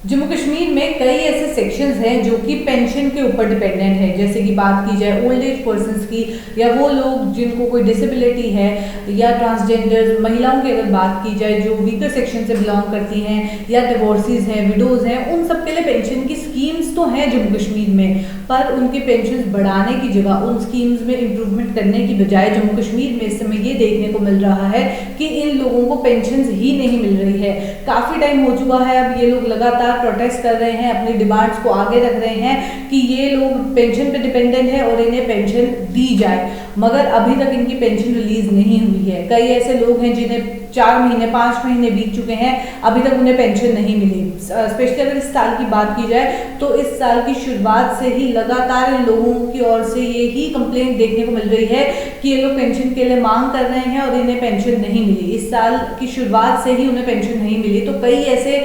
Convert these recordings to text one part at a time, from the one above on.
जम्मू कश्मीर में कई ऐसे सेक्शंस हैं जो कि पेंशन के ऊपर डिपेंडेंट है। जैसे कि बात की जाए ओल्ड एज पर्सनस की, या वो लोग जिनको कोई डिसेबिलिटी है, या ट्रांसजेंडर महिलाओं की अगर बात की जाए जो वीकर सेक्शन से बिलोंग करती हैं, या डिवोर्सेस हैं, विडोज हैं, उन सब के लिए पेंशन की स्कीम्स तो हैं जम्मू कश्मीर में, पर उनकी पेंशन बढ़ाने की जगह उन स्कीम्स में इम्प्रूवमेंट करने की बजाय जम्मू कश्मीर में इस समय ये देखने को मिल रहा है कि इन लोगों को पेंशन ही नहीं मिल रही है। काफ़ी टाइम हो चुका है, अब ये लोग लगातार प्रोटेस्ट कर रहे हैं, अपनी डिमांड्स को आगे रख रहे हैं कि ये लोग पेंशन पे डिपेंडेंट है और इन्हें पेंशन दी जाए, मगर अभी तक इनकी पेंशन रिलीज नहीं हुई है। कई ऐसे लोग हैं जिन्हें 4 महीने 5 महीने बीत चुके हैं, अभी तक उन्हें पेंशन नहीं मिली। स्पेशली अगर इस साल की बात की जाए तो इस साल की शुरुआत से ही लगातार इन लोगों की ओर से ये ही कंप्लेंट देखने को मिल रही है कि ये लोग पेंशन के लिए मांग कर रहे हैं और इन्हें पेंशन नहीं मिली। इस साल की शुरुआत से ही उन्हें पेंशन नहीं मिली। तो कई ऐसे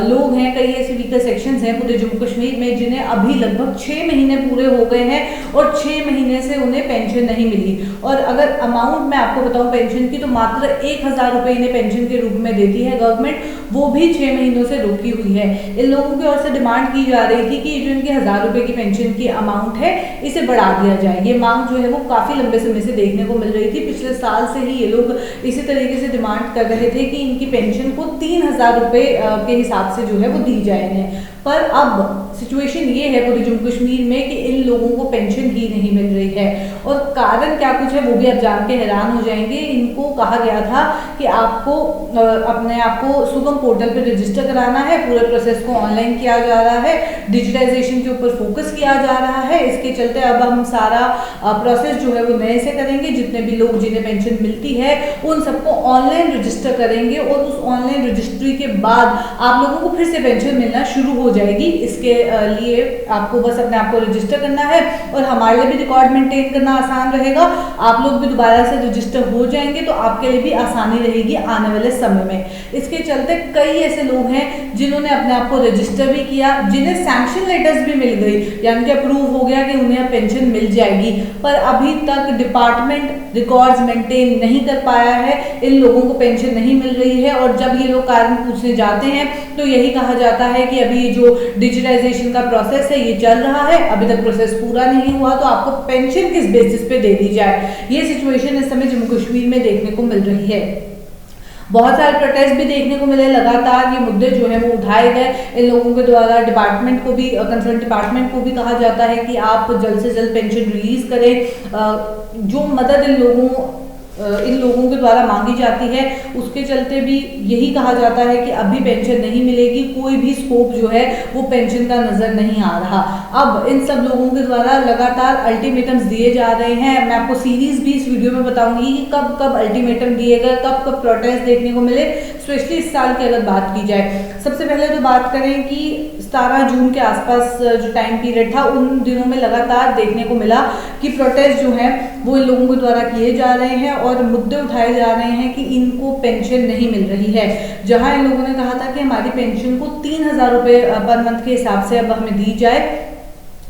लोग हैं, कई ऐसे वीकर सेक्शंस हैं पूरे जम्मू कश्मीर में जिन्हें अभी लगभग 6 महीने पूरे हो गए हैं और 6 महीने से उन्हें पेंशन नहीं मिली। और अगर अमाउंट मैं आपको बताऊं पेंशन की, तो मात्र 1000 रुपये इन्हें पेंशन के रूप में देती है गवर्नमेंट, वो भी 6 महीनों से रुकी हुई है। इन लोगों की ओर से डिमांड की जा रही थी कि जो इनके 1000 रुपये की पेंशन की अमाउंट है इसे बढ़ा दिया जाए। ये मांग जो है वो काफ़ी लंबे समय से देखने को मिल रही थी। पिछले साल से ही ये लोग इसी तरीके से डिमांड कर रहे थे कि इनकी पेंशन को 3000 रुपये के हिसाब से जो है वो दी जाए इन्हें। पर अब सिचुएशन ये है पूरे जम्मू कश्मीर में कि इन लोगों को पेंशन ही नहीं मिल रही है, और कारण क्या कुछ है वो भी आप जान के हैरान हो जाएंगे। इनको कहा गया था कि आपको अपने आप को सुगम पोर्टल पर रजिस्टर कराना है, पूरे प्रोसेस को ऑनलाइन किया जा रहा है, डिजिटाइजेशन के ऊपर फोकस किया जा रहा है। इसके चलते अब हम सारा प्रोसेस जो है वो नए से करेंगे, जितने भी लोग जिन्हें पेंशन मिलती है उन सबको ऑनलाइन रजिस्टर करेंगे, और उस ऑनलाइन रजिस्ट्री के बाद आप लोगों को फिर से पेंशन मिलना शुरू हो जाएगी। इसके लिए आपको बस अपने आप को रजिस्टर करना है, और हमारे लिए भी रिकॉर्ड मेंटेन करना आसान रहेगा। आप लोग भी दोबारा से रजिस्टर हो जाएंगे तो आपके लिए भी आसानी रहेगी आने वाले समय में। इसके चलते कई ऐसे लोग हैं जिन्होंने अपने आप को रजिस्टर भी किया, जिन्हें सैंक्शन लेटर्स भी मिल गई, यानी कि अप्रूव हो गया कि उन्हें पेंशन मिल जाएगी, पर अभी तक डिपार्टमेंट रिकॉर्ड्स मेंटेन नहीं कर पाया है। इन लोगों को पेंशन नहीं मिल रही है, और जब ये लोग कारण पूछने जाते हैं तो यही कहा जाता है कि अभी जो डिजिटाइजेशन का प्रोसेस है ये चल रहा है, अभी तक प्रोसेस पूरा नहीं हुआ, तो आपको पेंशन किस बेसिस पे दे दी जाए। ये सिचुएशन इस समय जम्मू कश्मीर में देखने को मिल रही है। बहुत सारे प्रोटेस्ट भी देखने को मिले, लगातार ये मुद्दे जो है वो उठाए गए इन लोगों के द्वारा। डिपार्टमेंट को भी, कंसर्न डिपार्टमेंट को भी कहा जाता है कि आप जल्द से जल्द पेंशन रिलीज करें। जो मदद इन लोगों के द्वारा मांगी जाती है उसके चलते भी यही कहा जाता है कि अभी पेंशन नहीं मिलेगी, कोई भी स्कोप जो है वो पेंशन का नजर नहीं आ रहा। अब इन सब लोगों के द्वारा लगातार अल्टीमेटम्स दिए जा रहे हैं। मैं आपको सीरीज भी इस वीडियो में बताऊंगी कि कब कब अल्टीमेटम दिए गए, कब कब प्रोटेस्ट देखने को मिले, स्पेशली इस साल की अगर बात की जाए। सबसे पहले तो बात करें कि 17 जून के आसपास जो टाइम पीरियड था, उन दिनों में लगातार देखने को मिला कि प्रोटेस्ट जो है वो इन लोगों के द्वारा किए जा रहे हैं और मुद्दे उठाए जा रहे हैं कि इनको पेंशन नहीं मिल रही है। जहां इन लोगों ने कहा था कि हमारी पेंशन को 3000 रुपये पर मंथ के हिसाब से अब हमें दी जाए,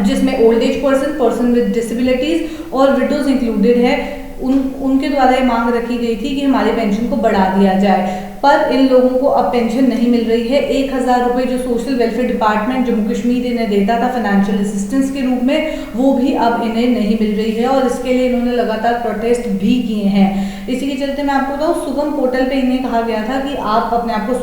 जिसमें old age person with disabilities और विडोज इंक्लूडेड है। उनके द्वारा ये मांग रखी गई थी कि हमारी पेंशन को बढ़ा दिया जाए, पर इन लोगों को अब पेंशन नहीं मिल रही है। 1000 रुपये जो social welfare department Jammu Kashmir इन्हें देता था फाइनेंशियल असिस्टेंस के रूप में, वो भी अब इन्हें नहीं मिल रही है, और इसके लिए इन्होंने लगातार प्रोटेस्ट भी किए हैं। इसी के चलते मैं आपको बताऊँ, सुगम पोर्टल पे इन्हें कहा गया था कि आप अपने आप को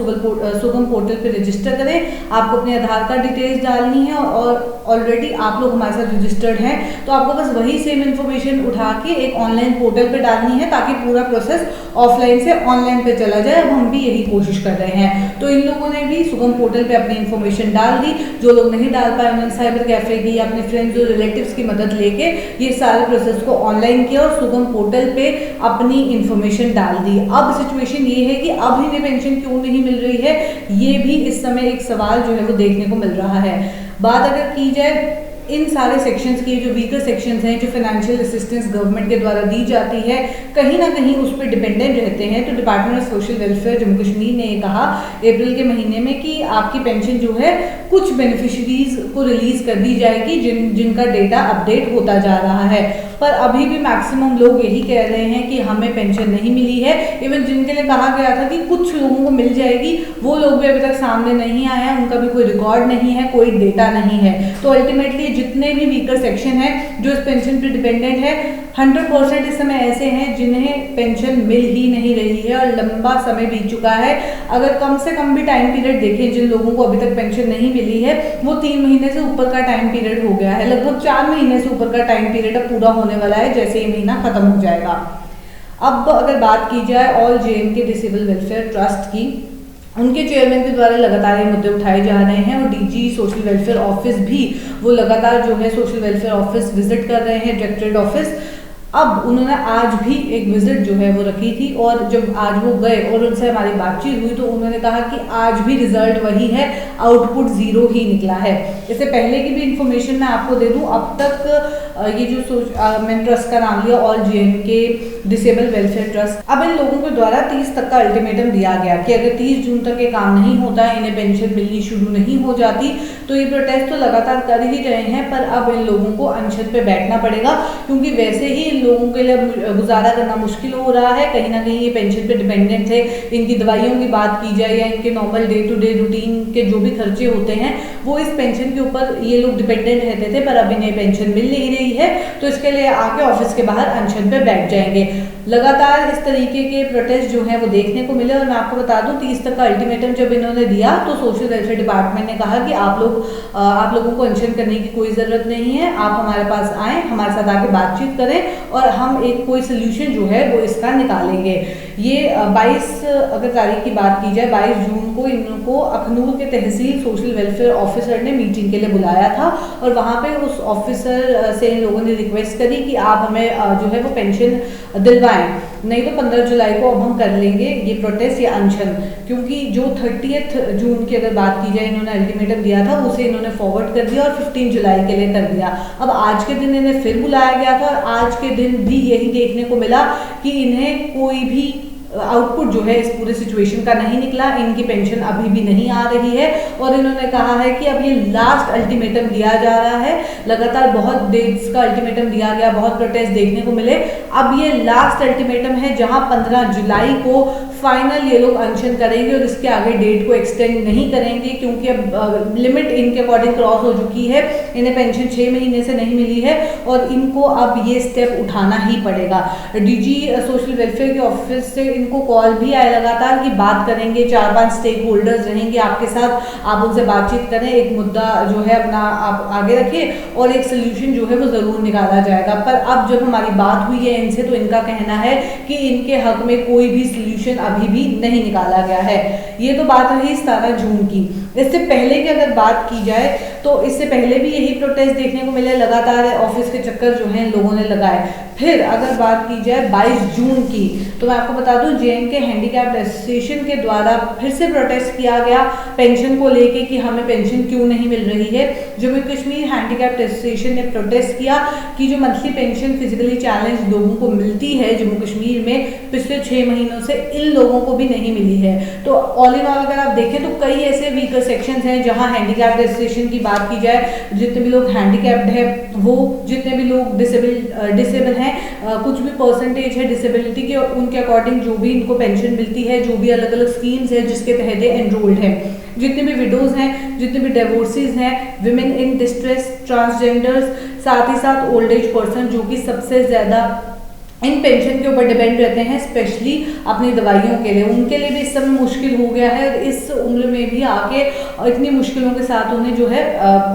सुगम पोर्टल पे रजिस्टर करें, आपको अपने आधार कार्ड डिटेल्स डालनी है, और ऑलरेडी आप लोग हमारे साथ रजिस्टर्ड हैं तो आपको बस वही सेम इन्फॉर्मेशन उठा के एक ऑनलाइन पोर्टल पे डालनी है, ताकि पूरा प्रोसेस ऑफलाइन से ऑनलाइन पे चला जाए। अब हम भी यही कोशिश कर रहे हैं। तो इन लोगों ने भी सुगम पोर्टल पे अपनी इन्फॉर्मेशन डाल दी। जो लोग नहीं डाल पाए उन्होंने साइबर कैफे की या अपने फ्रेंड्स और रिलेटिव्स की मदद लेके ये सारे प्रोसेस को ऑनलाइन किया और सुगम पोर्टल पे अपनी इन्फॉर्मेशन डाल दी। अब सिचुएशन ये है कि अब इन्हें पेंशन क्यों नहीं मिल रही है, ये भी इस समय एक सवाल जो है वो देखने को मिल रहा है। बात अगर की जाए इन सारे सेक्शंस की, जो वीकर सेक्शंस हैं, जो फाइनेंशियल असिस्टेंस गवर्नमेंट के द्वारा दी जाती है, कहीं ना कहीं उस पर डिपेंडेंट रहते हैं। तो department of social welfare Jammu Kashmir ने ये कहा अप्रैल के महीने में कि आपकी पेंशन जो है कुछ बेनिफिशरीज को रिलीज कर दी जाएगी जिनका डेटा अपडेट होता जा रहा है। पर अभी भी मैक्सिमम लोग यही कह रहे हैं कि हमें पेंशन नहीं मिली है। इवन जिनके लिए कहा गया था कि कुछ लोगों को मिल जाएगी, वो लोग भी अभी तक सामने नहीं आए हैं, उनका भी कोई रिकॉर्ड नहीं है, कोई डेटा नहीं है। तो अल्टीमेटली जितने भी वीकर सेक्शन है जो इस पेंशन पे डिपेंडेंट है, 100% इस समय ऐसे हैं जिन्हें पेंशन मिल ही नहीं रही है और लंबा समय बीत चुका है। अगर कम से कम भी टाइम पीरियड देखें, जिन लोगों को अभी तक पेंशन नहीं मिली है वो 3 महीने से ऊपर का टाइम पीरियड हो गया है, लगभग 4 महीने से ऊपर का टाइम पीरियड अब पूरा होने वाला है जैसे ये महीना खत्म हो जाएगा। अब अगर बात की जाए all JNK disable welfare trust की, उनके चेयरमैन के द्वारा लगातार ये मुद्दे उठाए जा रहे हैं और DG सोशल वेलफेयर ऑफिस भी वो लगातार जो है सोशल वेलफेयर ऑफिस विजिट कर रहे हैं, डायरेक्टरेट ऑफिस। अब उन्होंने आज भी एक विजिट जो है वो रखी थी और जब आज वो गए और उनसे हमारी बातचीत हुई तो उन्होंने कहा कि आज भी रिजल्ट वही है, आउटपुट 0 ही निकला है। इससे पहले की भी इंफॉर्मेशन मैं आपको दे दूं, अब तक ये जो मैंने ट्रस्ट का नाम लिया all JNK disable welfare trust, अब इन लोगों के द्वारा 30 तक का अल्टीमेटम दिया गया कि अगर 30 जून तक ये काम नहीं होता, इन्हें पेंशन मिलनी शुरू नहीं हो जाती तो ये प्रोटेस्ट तो लगातार कर ही रहे हैं, पर अब इन लोगों को अनशन पे बैठना पड़ेगा क्योंकि वैसे ही इन लोगों के लिए गुजारा करना मुश्किल हो रहा है। कहीं ना कहीं ये पेंशन पे डिपेंडेंट है, इनकी दवाइयों की बात की जाए या इनके normal day to day routine के जो भी खर्चे होते हैं वो इस पेंशन के ऊपर ये लोग डिपेंडेंट रहते थे, पर अब इन्हें पेंशन मिल नहीं रही है तो इसके लिए आके ऑफिस के बाहर अनशन पे बैठ जाएंगे। लगातार इस तरीके के प्रोटेस्ट जो है वो देखने को मिले और मैं आपको बता दूं 30 तक का अल्टीमेटम जब इन्होंने दिया तो सोशल वेलफेयर डिपार्टमेंट ने कहा कि आप लोगों को अनशन करने की कोई ज़रूरत नहीं है, आप हमारे पास आएँ, हमारे साथ आके बातचीत करें और हम एक कोई सोल्यूशन जो है वो इसका निकालेंगे। ये 22 अगर तारीख की बात की जाए 22 जून को इनको अखनूर के तहसील सोशल वेलफेयर ऑफिसर ने मीटिंग के लिए बुलाया था और वहाँ पे उस ऑफिसर से इन लोगों ने रिक्वेस्ट करी कि आप हमें जो है वो पेंशन दिलवाएं, नहीं तो 15 जुलाई को अब हम कर लेंगे ये प्रोटेस्ट या अनशन, क्योंकि जो 30 जून की अगर बात की जाए इन्होंने अल्टीमेटम दिया था उसे इन्होंने फॉरवर्ड कर दिया और 15 जुलाई के लिए कर दिया। अब आज के दिन इन्हें फिर बुलाया गया था और आज के दिन भी यही देखने को मिला कि इन्हें कोई भी आउटपुट जो है इस पूरे सिचुएशन का नहीं निकला, इनकी पेंशन अभी भी नहीं आ रही है और इन्होंने कहा है कि अब ये लास्ट अल्टीमेटम दिया जा रहा है। लगातार बहुत डेट्स का अल्टीमेटम दिया गया, बहुत प्रोटेस्ट देखने को मिले, अब ये लास्ट अल्टीमेटम है जहां 15 जुलाई को फाइनल ये लोग अनशन करेंगे और इसके आगे डेट को एक्सटेंड नहीं करेंगे क्योंकि अब लिमिट इनके अकॉर्डिंग क्रॉस हो चुकी है, इन्हें पेंशन 6 महीने से नहीं मिली है और इनको अब ये स्टेप उठाना ही पड़ेगा। DG सोशल वेलफेयर के ऑफिस से इनको कॉल भी आए लगातार कि बात करेंगे, 4-5 स्टेक होल्डर्स रहेंगे आपके साथ, आप उनसे बातचीत करें, एक मुद्दा जो है अपना आप आगे रखें और एक सोल्यूशन जो है वो ज़रूर निकाला जाएगा। पर अब जब हमारी बात हुई है इनसे तो इनका कहना है कि इनके हक में कोई भी सोल्यूशन अभी भी नहीं निकाला गया है। ये तो बात रही 17 जून की। इससे पहले की अगर बात की जाए तो इससे पहले भी यही प्रोटेस्ट देखने को मिले, लगातार ऑफिस के चक्कर जो हैं लोगों ने लगाए। फिर अगर बात की जाए 22 जून की तो मैं आपको बता दूं JNK हैंडीकैप्ड एसोसिएशन के द्वारा फिर से प्रोटेस्ट किया गया पेंशन को लेके कि हमें पेंशन क्यों नहीं मिल रही है। जम्मू कश्मीर हैंडीकैप्ड एसोसिएशन ने प्रोटेस्ट किया कि जो मंथली पेंशन फिजिकली चैलेंज लोगों को मिलती है जम्मू कश्मीर में पिछले 6 महीनों से इन लोगों को भी नहीं मिली है। तो ऑल इन ऑल अगर आप देखें तो कई ऐसे वीकर सेक्शंस हैं जहां हैंडीकैप्ड एसोसिएशन की बात की जाए, जितने भी लोग हैंडीकैप्ड है वो, जितने भी लोग डिसेबल हैं, कुछ भी परसेंटेज है डिसेबिलिटी के, उनके अकॉर्डिंग जो भी इनको पेंशन मिलती है, जो भी अलग अलग स्कीम्स है जिसके तहत एनरोल्ड है, जितने भी विडोज हैं, जितने भी डिवोर्सेस हैं, विमेन इन डिस्ट्रेस, ट्रांसजेंडर्स, साथ ही साथ ओल्ड एज पर्सन जो कि सबसे ज़्यादा इन पेंशन के ऊपर डिपेंड रहते हैं, स्पेशली अपनी दवाइयों के लिए, उनके लिए भी इस समय मुश्किल हो गया है। इस उम्र में भी आके इतनी मुश्किलों के साथ उन्हें जो है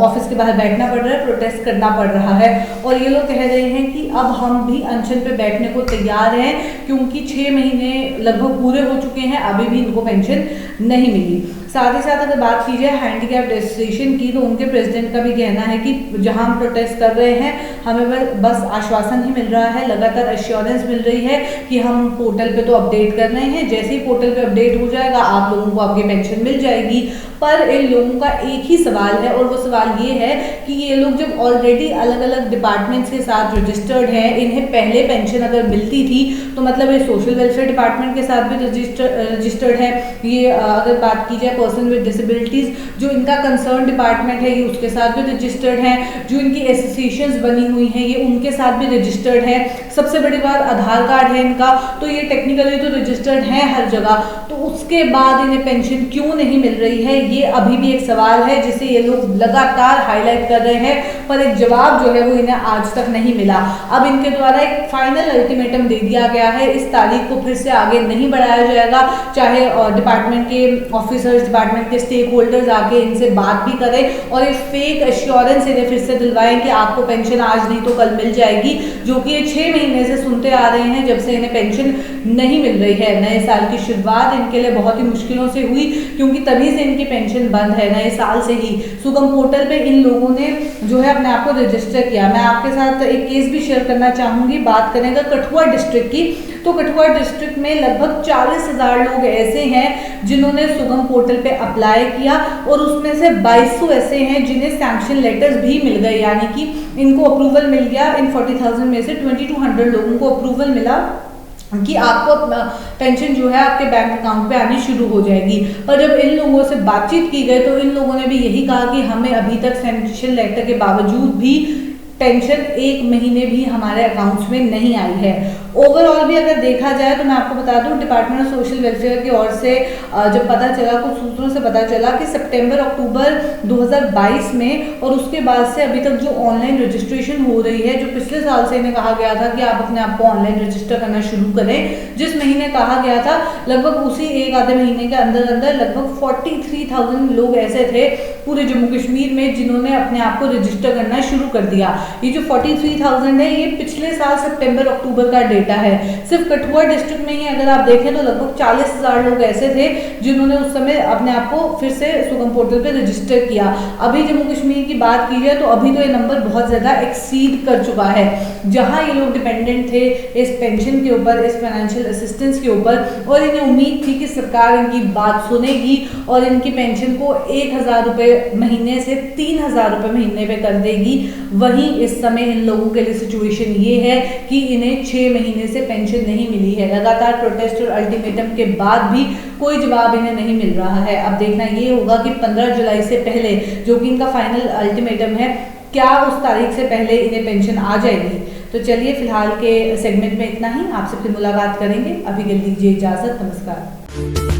ऑफिस के बाहर बैठना पड़ रहा है, प्रोटेस्ट करना पड़ रहा है और ये लोग कह रहे हैं कि अब हम भी अनशन पे बैठने को तैयार हैं क्योंकि 6 महीने लगभग पूरे हो चुके हैं, अभी भी इनको पेंशन नहीं मिली। साथ ही साथ अगर बात की जाए हैंडीकैप्ड एसोसिएशन की तो उनके प्रेसिडेंट का भी कहना है कि जहां हम प्रोटेस्ट कर रहे हैं हमें बस आश्वासन ही मिल रहा है, लगातार एश्योरेंस मिल रही है कि हम पोर्टल पे तो अपडेट कर रहे हैं, जैसे ही पोर्टल पे अपडेट हो जाएगा आप लोगों को आपकी पेंशन मिल जाएगी। पर इन लोगों का एक ही सवाल है और वो सवाल ये है कि ये लोग जब ऑलरेडी अलग अलग डिपार्टमेंट्स के साथ रजिस्टर्ड हैं, इन्हें पहले पेंशन अगर मिलती थी तो मतलब ये सोशल वेलफेयर डिपार्टमेंट के साथ भी रजिस्टर्ड है। ये अगर बात की जाए पर्सन विद डिसेबिलिटीज, जो इनका कंसर्न डिपार्टमेंट है ये उसके साथ भी रजिस्टर्ड है, जो इनकी एसोसिएशंस बनी हुई हैं ये उनके साथ भी रजिस्टर्ड है। सबसे बड़ी बात आधार कार्ड है इनका, तो ये टेक्निकली तो रजिस्टर्ड है हर जगह, तो उसके बाद इन्हें पेंशन क्यों नहीं मिल रही है, ये अभी भी एक सवाल है जिसे ये लोग लगातार हाईलाइट कर रहे हैं, पर एक जवाब जो है वो इन्हें आज तक नहीं मिला। अब इनके द्वारा एक फाइनल अल्टीमेटम दे दिया गया है, इस तारीख को फिर से आगे नहीं बढ़ाया जाएगा, चाहे डिपार्टमेंट के ऑफिसर्स, डिपार्टमेंट के स्टेक होल्डर्स आके इनसे बात भी करें और एक फेक एश्योरेंस इन्हें फिर से दिलवाएं कि आपको पेंशन आज नहीं तो कल मिल जाएगी, जो कि ये 6 महीने से सुनते आ रहे हैं जब से इन्हें पेंशन नहीं मिल रही है। नए साल की शुरुआत इनके लिए बहुत ही मुश्किलों से हुई, क्योंकि तभी से इनकी पेंशन बंद है, नए साल से ही। सुगम पोर्टल पे इन लोगों ने जो है अपने आप को रजिस्टर किया। मैं आपके साथ एक केस भी शेयर करना चाहूँगी। बात करेंगे कठुआ डिस्ट्रिक्ट की, तो कठुआ डिस्ट्रिक्ट में लगभग 40,000 लोग ऐसे हैं जिन्होंने सुगम पोर्टल पे अप्लाई किया, और उसमें से 2200 ऐसे हैं जिन्हें सैंक्शन लेटर्स भी मिल गए, यानी कि इनको अप्रूवल मिल गया। इन 40,000 में से 2200 लोगों को अप्रूवल मिला कि आपको पेंशन जो है आपके बैंक अकाउंट पे आनी शुरू हो जाएगी। पर जब इन लोगों से बातचीत की गई तो इन लोगों ने भी यही कहा कि हमें अभी तक सैंक्शन लेटर के बावजूद भी पेंशन 1 महीने भी हमारे अकाउंट्स में नहीं आई है। ओवरऑल भी अगर देखा जाए तो मैं आपको बता दूं, डिपार्टमेंट ऑफ सोशल वेलफेयर की ओर से जब पता चला, कुछ सूत्रों से पता चला कि सितंबर अक्टूबर 2022 में और उसके बाद से अभी तक जो ऑनलाइन रजिस्ट्रेशन हो रही है, जो पिछले साल से इन्हें कहा गया था कि आप अपने आप को ऑनलाइन रजिस्टर करना शुरू करें, जिस महीने कहा गया था लगभग उसी एक आधे महीने के अंदर अंदर लगभग 43,000 लोग ऐसे थे पूरे जम्मू कश्मीर में जिन्होंने अपने आप को रजिस्टर करना शुरू कर दिया। ये जो 43,000 है ये पिछले साल सितंबर अक्टूबर का डेटा है। सिर्फ कठुआ डिस्ट्रिक्ट में ही अगर आप देखें तो लगभग 40,000 लोग ऐसे थे जिन्होंने उस समय अपने आप को फिर से सुगम पोर्टल पे रजिस्टर किया। अभी जम्मू कश्मीर की बात की जाए तो अभी तो ये नंबर बहुत ज़्यादा एक्सीड कर चुका है। जहाँ ये लोग डिपेंडेंट थे इस पेंशन के ऊपर, इस फाइनेंशियल असिस्टेंस के ऊपर, और इन्हें उम्मीद थी कि सरकार इनकी बात सुनेगी और इनकी पेंशन को 1,000 रुपये महीने से 3,000 रुपये महीने पे कर देगी। वहीं इस समय इन लोगों के लिए सिचुएशन ये है कि इन्हें 6 महीने से पेंशन नहीं मिली है। लगातार प्रोटेस्ट और अल्टीमेटम के बाद भी कोई जवाब इन्हें नहीं मिल रहा है। अब देखना ये होगा कि 15 जुलाई से पहले, जो कि इनका फाइनल अल्टीमेटम है, क्या उस तारीख से पहले इन्हें पेंशन आ जाएगी। तो चलिए फिलहाल के सेगमेंट में इतना ही, आपसे फिर मुलाकात करेंगे। अभी के लिए दीजिए इजाजत, नमस्कार।